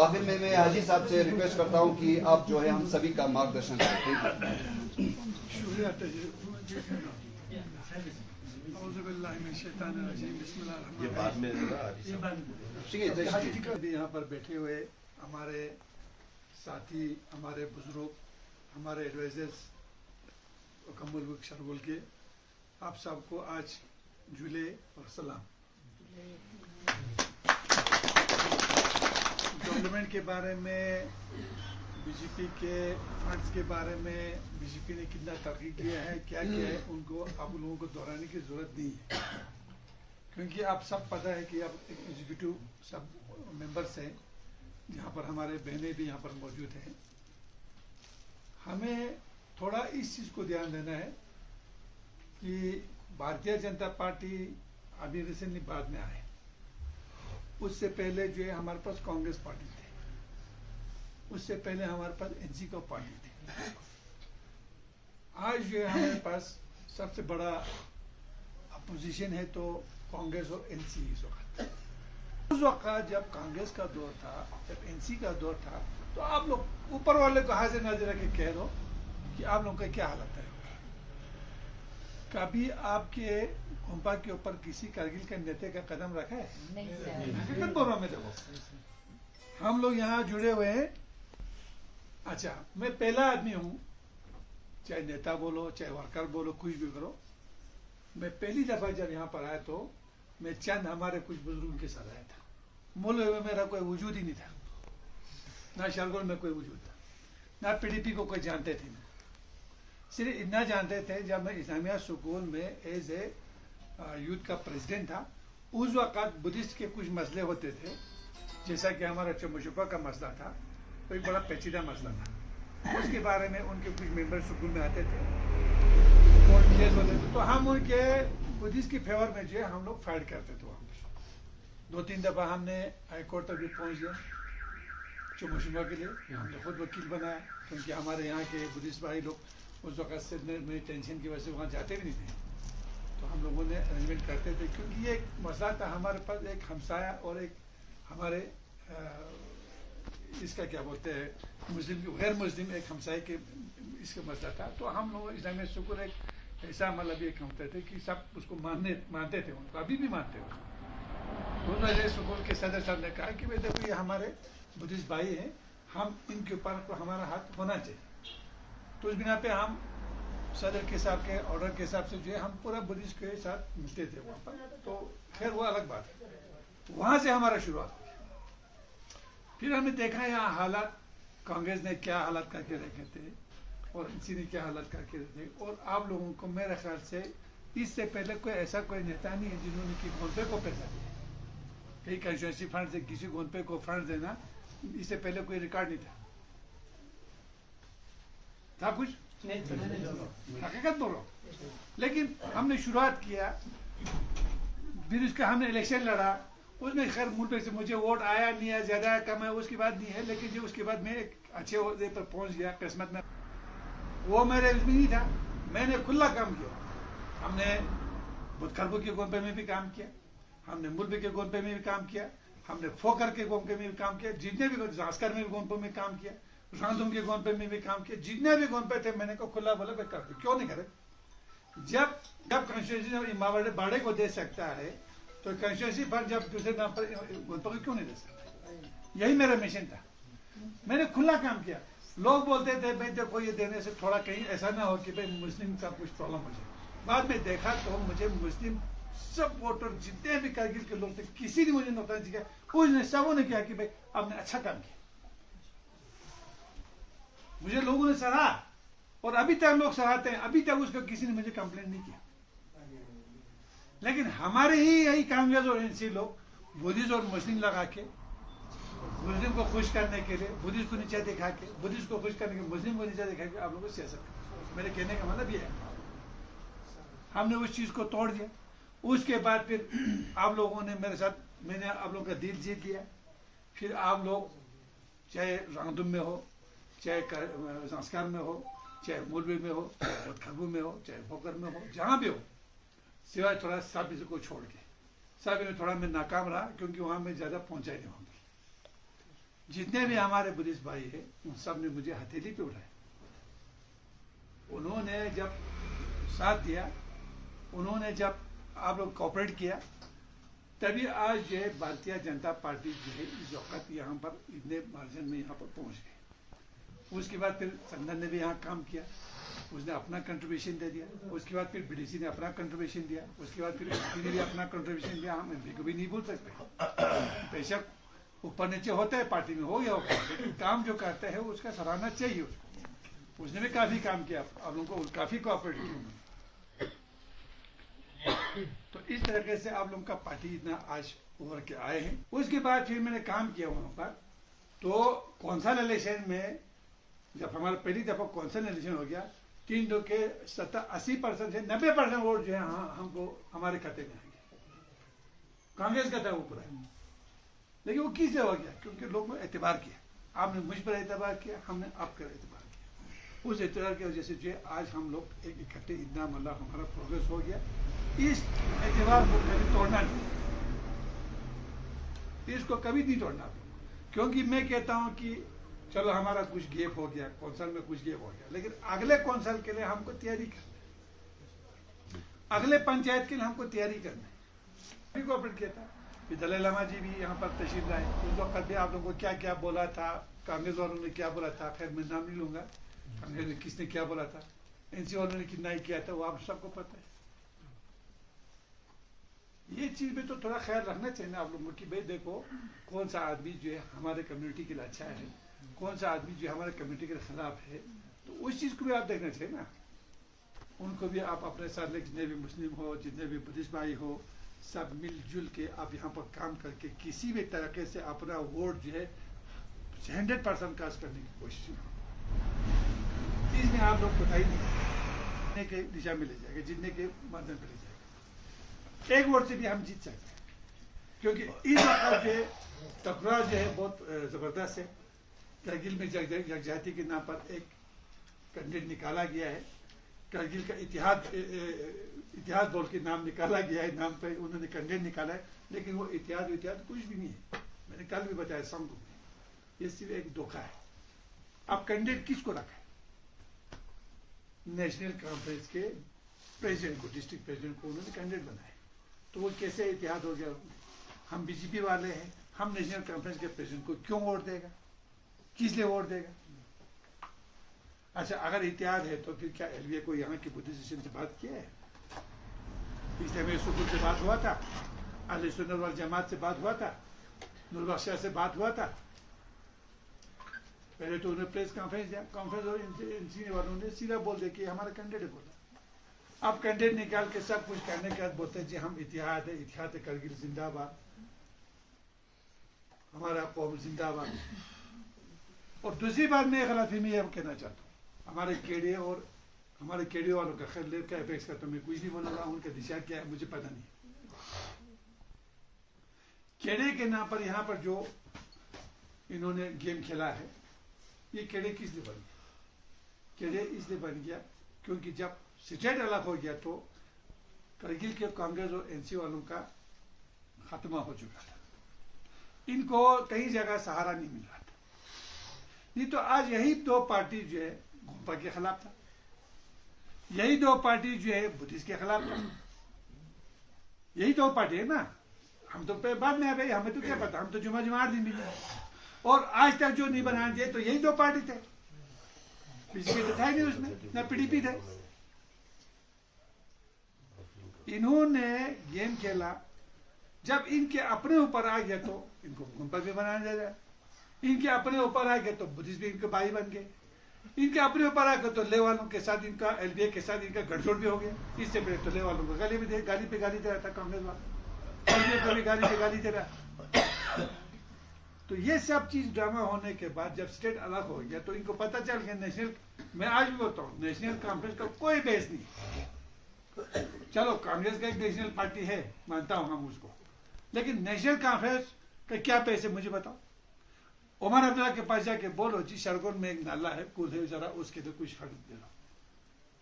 आखिर में मैं हाजी साहब से रिक्वेस्ट करता हूं कि आप जो है हम सभी का मार्गदर्शन करें। ये बाद में यहाँ पर बैठे हुए हमारे साथी, हमारे बुजुर्ग, हमारे एडवाइजर्स कमल शरगोल के, आप सबको आज जुले और सलाम। डेवलपमेंट के बारे में, बीजेपी के फंड्स के बारे में, बीजेपी ने कितना तरक्की किया है, क्या किया है, उनको आप लोगों को दोहराने की जरूरत नहीं है, क्योंकि आप सब पता है कि आप एक एग्जीक्यूटिव सब मेंबर्स हैं, यहाँ पर हमारे बहनें भी यहाँ पर मौजूद हैं। हमें थोड़ा इस चीज़ को ध्यान देना है कि भारतीय जनता पार्टी अभी रिसेंटली बाद में आए, उससे पहले जो है हमारे पास कांग्रेस पार्टी थे, उससे पहले हमारे पास एनसी का पार्टी थी। आज जो है हमारे पास सबसे बड़ा अपोजिशन है तो कांग्रेस और एनसी इस वक्त। उस वक्त जब कांग्रेस का दौर था, जब एनसी का दौर था, तो आप लोग ऊपर वाले को हाजिर नाजिर के कह दो कि आप लोगों का क्या हालत है। कभी आपके गोंपा के ऊपर किसी कारगिल के नेता का कदम रखा है? नहीं। बोल रहा मैं, देखो हम लोग यहाँ जुड़े हुए हैं। अच्छा, मैं पहला आदमी हूँ, चाहे नेता बोलो चाहे वर्कर बोलो, कुछ भी करो। मैं पहली दफा जब यहाँ पर आया तो मैं चंद हमारे कुछ बुजुर्गों के साथ आया था। मुल्क में मेरा कोई वजूद ही नहीं था, ना शरगोल में कोई वजूद था, ना पीडीपी को कोई जानते थे। सिर्फ इतना जानते थे जब मैं इस्लामिया स्कूल में एज ए यूथ का प्रेसिडेंट था, उस वक़्त बुद्धिस्ट के कुछ मसले होते थे, जैसा कि हमारा चमुशुपा का मसला था, तो एक बड़ा पेचीदा मसला था। उसके बारे में उनके कुछ मेंबर स्कूल में आते थे, कोर्ट केस होते थे, तो हम उनके बुद्धिस्ट के फेवर में जो है हम लोग फाइट करते थे। वहाँ 2-3 दफ़ा हमने हाई कोर्ट तक भी पहुँच गया चमुशुपा के लिए, हमने खुद वकील बनाया, क्योंकि हमारे यहाँ के बुद्धिस्ट भाई लोग उस वक्त से में टेंशन की वजह से वहाँ जाते भी नहीं थे, तो हम लोगों ने अरेंजमेंट करते थे। क्योंकि ये एक मसला था हमारे पास, एक हमसाया और एक हमारे इसका क्या बोलते हैं मुस्लिम गैर मुस्लिम एक हमसाए के इसका मसला था। तो हम लोग इस्लामिया स्कूल एक ऐसा मतलब एक होते थे कि सब उसको मानते थे, उनको अभी भी मानते हैं। तो उस स्कूल के सदर साहब ने कहा कि भाई देखो ये हमारे बुद्धिस्ट भाई हैं, हम इनके ऊपर हमारा हाथ होना चाहिए। तो उस बिना पे हम सदर के साहब के ऑर्डर के हिसाब से जो है हम पूरा बुद्धिस्ट के साथ मिलते थे वहाँ पर। तो खैर वो अलग बात है, वहाँ से हमारा शुरुआत हुई। फिर हमने देखा यहाँ हालात, कांग्रेस ने क्या हालात करके रखे थे और एनसी ने क्या हालात करके रखे, और आप लोगों को मेरे ख्याल से इससे पहले कोई ऐसा कोई नेता नहीं है जिन्होंने कि गोंपे को पैसा दिया। कई कंस्टिट्यूंसी फंड से किसी गोंपे को फंड देना, इससे पहले कोई रिकॉर्ड नहीं था कुछ नहीं, हकीकत बोल रहा हूँ। लेकिन हमने शुरुआत किया, फिर उसका हमने इलेक्शन लड़ा, उसमें खैर मुल्क से मुझे वोट आया नहीं है, ज्यादा है कम है उसकी बात नहीं है, लेकिन जो उसके बाद मैं एक अच्छे ओहदे पर पहुंच गया किस्मत में, वो मेरे उसमें नहीं था। मैंने खुला काम किया, हमने बुतखरबू के गोंपे में भी काम किया, हमने मुल्क के गोंपे में भी काम किया, हमने फोकर के गोंपे में भी काम किया, जितने भी जास्कर में भी गोंपे में काम किया, रांधुम के गोंपे में भी काम किया, जितने भी गोंपे थे मैंने को खुला बोला भाई कर, क्यों नहीं करे। जब कॉन्स्टिट्यूंसी बाड़े को दे सकता है तो कंस्टिट्यूंसी फंड जब दूसरे नाम पर गोंपे को क्यों नहीं दे सकता। यही मेरा मिशन था, मैंने खुला काम किया। लोग बोलते थे भाई देखो ये देने से थोड़ा कहीं ऐसा ना हो कि भाई मुस्लिम का कुछ प्रॉब्लम हो जाए। बाद में देखा तो मुझे मुस्लिम सब वोटर जितने भी कारगिल के लोग थे, किसी ने मुझे नुकसान किया, उसने सबों ने किया कि भाई आपने अच्छा काम किया, मुझे लोगों ने सराहा और अभी तक लोग सराहते हैं। अभी तक उसका किसी ने मुझे कंप्लेंट नहीं किया। लेकिन हमारे ही यही कांग्रेस और एनसी लोग बुद्धिस्ट और मुस्लिम लगा के, मुस्लिम को खुश करने के लिए बुद्धिस्ट को नीचे दिखा के, बुद्धिस्ट को खुश करने के मुस्लिम को नीचे दिखा के आप लोगों को सियासत कर। मेरे कहने का मतलब ये है, हमने उस चीज को तोड़ दिया। उसके बाद फिर आप लोगों ने मेरे साथ, मैंने आप लोगों का दिल जीत लिया। फिर आप लोग चाहे रांगदुम में हो, चाहे संस्कार में हो, चाहे मुलबी में हो, चाहे खरबू में हो, चाहे फोकर में हो, जहाँ भी हो, सिवाय थोड़ा साबित को छोड़ के। साबित में थोड़ा मैं नाकाम रहा क्योंकि वहाँ मैं ज़्यादा पहुँचा ही नहीं वहाँ। जितने भी हमारे बुद्धिस्ट भाई हैं उन सब ने मुझे हथेली पे उठाया। उन्होंने जब साथ दिया, उन्होंने जब आप लोग कोऑपरेट किया, तभी आज जो है भारतीय जनता पार्टी जो है इस वक्त यहाँ पर इतने मार्जिन में यहाँ पर पहुँच गए। उसके बाद फिर संगठन ने भी यहाँ काम किया, उसने अपना कंट्रीब्यूशन दे दिया। उसके बाद फिर बीडीसी ने अपना कंट्रीब्यूशन दिया। उसके बाद फिर एमपी ने भी अपना कंट्रीब्यूशन दिया। हम एमपी को भी नहीं भूल सकते। बेशक ऊपर नीचे होता है, पार्टी में हो गया होगा, लेकिन काम जो करता है उसका सराहना चाहिए उसको। उसने भी काफी काम किया, आप लोगों को काफी कोऑपरेट किया। तो इस तरीके से आप लोगों का पार्टी इतना आज उभर के आए हैं। उसके बाद फिर मैंने काम किया वहां पर। तो कौंसल इलेक्शन में जब हमारा पहली दफा कौंसल इलेक्शन हो गया, 3 दो के 80% से 90% वोट जो है हमको हमारे खाते में आएंगे। कांग्रेस का था ऊपर है, लेकिन वो किससे हो गया? क्योंकि लोगों ने एतबार किया। आपने मुझ पर एतबार किया, हमने आप पर एतबार किया। उस एतबार की वजह से जो है आज हम लोग एक इकट्ठे इतना मतलब हमारा प्रोग्रेस हो गया। इस एतबार को कभी तोड़ना नहीं, इसको कभी नहीं तोड़ना। क्योंकि मैं कहता हूं कि चलो हमारा कुछ गैप हो गया, कौंसल में कुछ गैप हो गया, लेकिन अगले कौंसल के लिए हमको तैयारी करना है, अगले पंचायत के लिए हमको तैयारी करना है। कोऑपरेट किया था, दलाई लामा जी भी यहाँ पर तशरीफ लाए। उस वक्त भी आप लोगों को क्या क्या बोला था, कांग्रेस वालों ने क्या बोला था, खैर मैं नाम नहीं लूंगा, कांग्रेस ने किसने क्या बोला था, एनसी वालों ने कितना ही किया था, वो आप सबको पता है। ये चीज में तो थोड़ा ख्याल रखना चाहिए ना आप लोगों की, भाई देखो कौन सा आदमी जो है हमारे कम्युनिटी के लिए अच्छा है, कौन सा आदमी जो हमारे कम्युनिटी के खिलाफ है, तो उस चीज को भी आप देखना चाहिए ना। उनको भी आप अपने साथ ले, जितने भी मुस्लिम हो, जितने भी बुद्धिस्ट भाई हो, सब मिलजुल के आप यहाँ पर काम करके किसी भी तरीके से अपना वोट जो है 100% कास्ट करने की कोशिश करो। इसमें आप लोग पता ही नहीं के दिशा में ले जाएगा, जितने के माध्यम पर ले जाएगा। एक वोट से भी हम जीत सकते हैं, क्योंकि इस वक्त जो है टकराव जो है बहुत जबरदस्त है। करगिल में यकजहती के नाम पर एक कैंडिडेट निकाला गया है। करगिल का इतिहास बोल के नाम निकाला गया है, नाम पे उन्होंने कैंडिडेट निकाला है, लेकिन वो इतिहास कुछ भी नहीं है। मैंने कल भी बताया सबको, ये सिर्फ एक धोखा है। अब कैंडिडेट किसको रखा है? नेशनल कॉन्फ्रेंस के प्रेसिडेंट को, डिस्ट्रिक्ट प्रेसिडेंट को उन्होंने कैंडिडेट बनाया। तो वो कैसे इतिहास हो गया? हम बीजेपी वाले हैं, हम नेशनल कॉन्फ्रेंस के प्रेसिडेंट को क्यों वोट देगा, किस लिए वोट देगा? अच्छा, अगर इतिहाद है तो फिर क्या एलवीए को यहाँ की बुद्धिस्ट से बात किया है? इसलिए में सुकून से बात हुआ था, अहले सुन्नत वल जमात से बात हुआ था, नूर बख्शिया से बात हुआ था। पहले तो उन्हें प्रेस कॉन्फ्रेंस दिया, कॉन्फ्रेंस और एनसी वालों ने सीधा बोल दिया कि हमारा कैंडिडेट बोला। अब कैंडिडेट निकाल के सब कुछ करने के बाद बोलते हैं जी हम इतिहाद है, इतिहाद करगिल जिंदाबाद, हमारा कौम जिंदाबाद। और दूसरी बात मैं गलती में यह कहना चाहता हूँ, हमारे केडीए वालों का खैर लेकर अपेक्स का तो मैं कुछ नहीं बोलूंगा, उनका दिशा क्या है मुझे पता नहीं। केडीए के नाम पर यहाँ पर जो इन्होंने गेम खेला है, ये केडीए किस लिए बन गया? केडीए इसलिए बन गया क्योंकि जब स्टेट अलग हो गया तो करगिल के कांग्रेस और एनसी वालों का खात्मा हो चुका था। इनको कई जगह सहारा नहीं मिल रहा था। नहीं तो आज यही दो पार्टी जो है घोंपा के खिलाफ था, यही दो पार्टी जो है बुद्धिस्ट के खिलाफ था। यही दो पार्टी है ना। हम तो बाद में आ गए, हमें तो क्या पता, हम तो जुमा दिन मिले और आज तक जो नहीं बनाए थे तो यही दो पार्टी थे। बीजेपी तो था ही नहीं उसमें, ना पीडीपी थे। इन्होंने गेम खेला, जब इनके अपने ऊपर आ गया तो इनको घोंपा भी बनाया जा रहा है। इनके अपने ऊपर आ गए तो बुद्धिस्ट भी इनके भाई बन गए। इनके अपने ऊपर आ गए तो ले वालों के साथ इनका, एलडीए के साथ इनका गठजोड़ भी हो गया। इससे पहले तो ले वालों को गाली पे गाली दे रहा था कांग्रेस वाला, एलडीए को भी गाली पे गाली दे रहा। तो ये सब चीज ड्रामा होने के बाद जब स्टेट अलग हो गया तो इनको पता चल गया नेशनल, मैं आज भी बोलता हूँ नेशनल कॉन्फ्रेंस का कोई बेस नहीं। चलो कांग्रेस का एक नेशनल पार्टी है, मानता हूं हम उसको, लेकिन नेशनल कॉन्फ्रेंस का क्या पैसे मुझे बताओ। उमर अब्दुल्ला के पास जाके बोलो जी शरगोन में एक नाला है, कूद है, जरा उसके लिए कुछ फंड दे दो।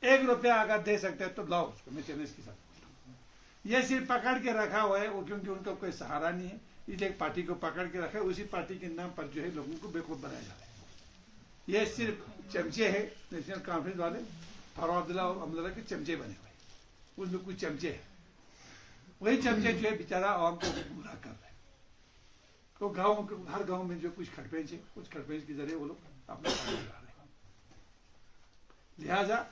1 रुपया अगर दे सकते हैं तो लाओ उसको, मैं चैलेंज के साथ। ये सिर्फ पकड़ के रखा हुआ है वो, क्योंकि उनका कोई सहारा नहीं है। इस एक पार्टी को पकड़ के रखा है, उसी पार्टी के नाम पर जो है लोगों को बेवकूफ बनाया जा रहा है। ये सिर्फ चमचे है नेशनल कॉन्फ्रेंस वाले, फारूक अब्दुल्ला और अब्दुल्ला के चमचे बने हुए, उसमें कुछ चमचे है, वही चमचे जो है बेचारा आवाम को गुमराह कर रहे हैं। तो हर गांव में जो कुछ खटपेंच है, उस खटपेंच के जरिए वो लोग अपना काम चला रहे हैं। लिहाजा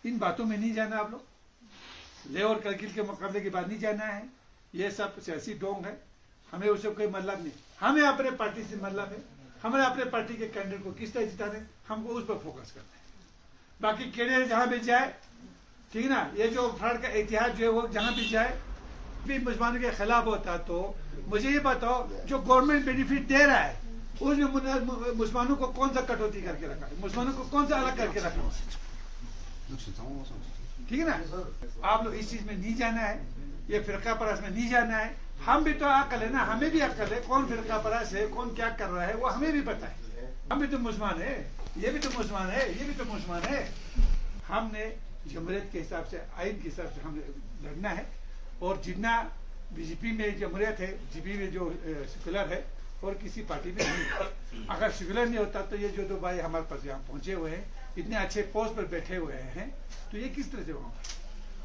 इन बातों में नहीं जाना, आप लोग ले और करगिल के मुकाबले की बात नहीं जाना है। ये सब सियासी डोंग है, हमें उससे कोई मतलब नहीं। हमें अपने पार्टी से मतलब है, हमें अपने पार्टी के कैंडिडेट को किस तरह जिताने, हमको उस पर फोकस करना है। बाकी कैंडिडेट जहां भी जाए, ठीक ना, ये जो फ्रॉड का इतिहास जो है वो जहां भी जाए भी मुसलमानों के खिलाफ होता, तो मुझे ये बताओ जो गवर्नमेंट बेनिफिट दे रहा है उसमें मुसलमानों को कौन सा कटौती करके रखा है, मुसलमानों को कौन सा अलग करके रखा है, ठीक है ना। आप लोग इस चीज में नहीं जाना है, ये फिरका परस में नहीं जाना है। हम भी तो अकल है ना, हमें भी अकल है, कौन फिरका परस है, कौन क्या कर रहा है वो हमें भी पता है। हम भी तो मुसलमान है, ये भी तो मुसलमान है, ये भी तो मुसलमान है। हमने जमहूरियत के हिसाब से, आइन के हिसाब से हमें लड़ना है, और जितना बीजेपी में जमहूरियत है, जीपी में जो सेकुलर है, और किसी पार्टी में नहीं है। अगर सेकुलर नहीं होता तो ये जो दो भाई हमारे पास यहाँ पहुंचे हुए हैं, इतने अच्छे पोस्ट पर बैठे हुए हैं, तो ये किस तरह से होगा।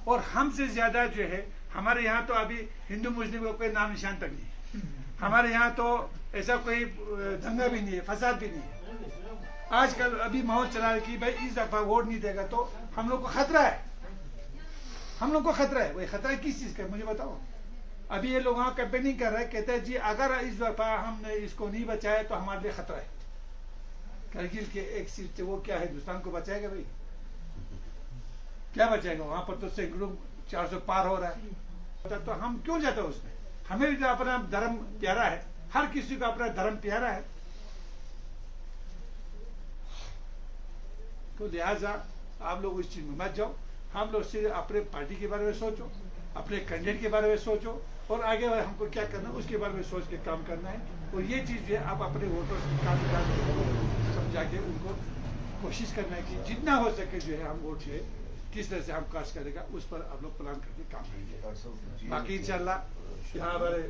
और हमसे ज्यादा जो है हमारे यहाँ तो अभी हिंदू मुस्लिम का कोई नाम निशान तक नहीं है। हमारे यहाँ तो ऐसा कोई दंगा भी नहीं है, फसाद भी नहीं है। आजकल अभी माहौल चला है कि भाई इस दफा वोट नहीं देगा तो हम लोग को खतरा है, हम लोग को खतरा है। वही खतरा है किस चीज का, मुझे बताओ। अभी ये लोग वहाँ कैंपेनिंग कर रहे हैं, कहते हैं जी अगर इस दफा हमने इसको नहीं बचाया तो हमारे लिए खतरा है। करगिल के एक सीट से वो क्या हिंदुस्तान को बचाएगा भाई, क्या बचाएगा? वहां पर तो सैकड़ों 400 पार हो रहा है, तो हम क्यों जाते हैं उसमें? हमें भी तो अपना धर्म प्यारा है, हर किसी को अपना धर्म प्यारा है। तो लिहाजा आप लोग उस चीज में मत जाओ। हम लोग सिर्फ अपने पार्टी के बारे में सोचो, अपने कैंडिडेट के बारे में सोचो, और आगे हमको क्या करना है उसके बारे में सोच के काम करना है। और ये चीज जो है आप अपने वोटर्स की काफी समझा के उनको कोशिश करना है कि जितना हो सके जो है हम वोट जो है किस तरह से हम कास्ट करेगा, उस पर आप लोग प्लान करके काम करेंगे। बाकी इंशाल्लाह यहाँ हमारे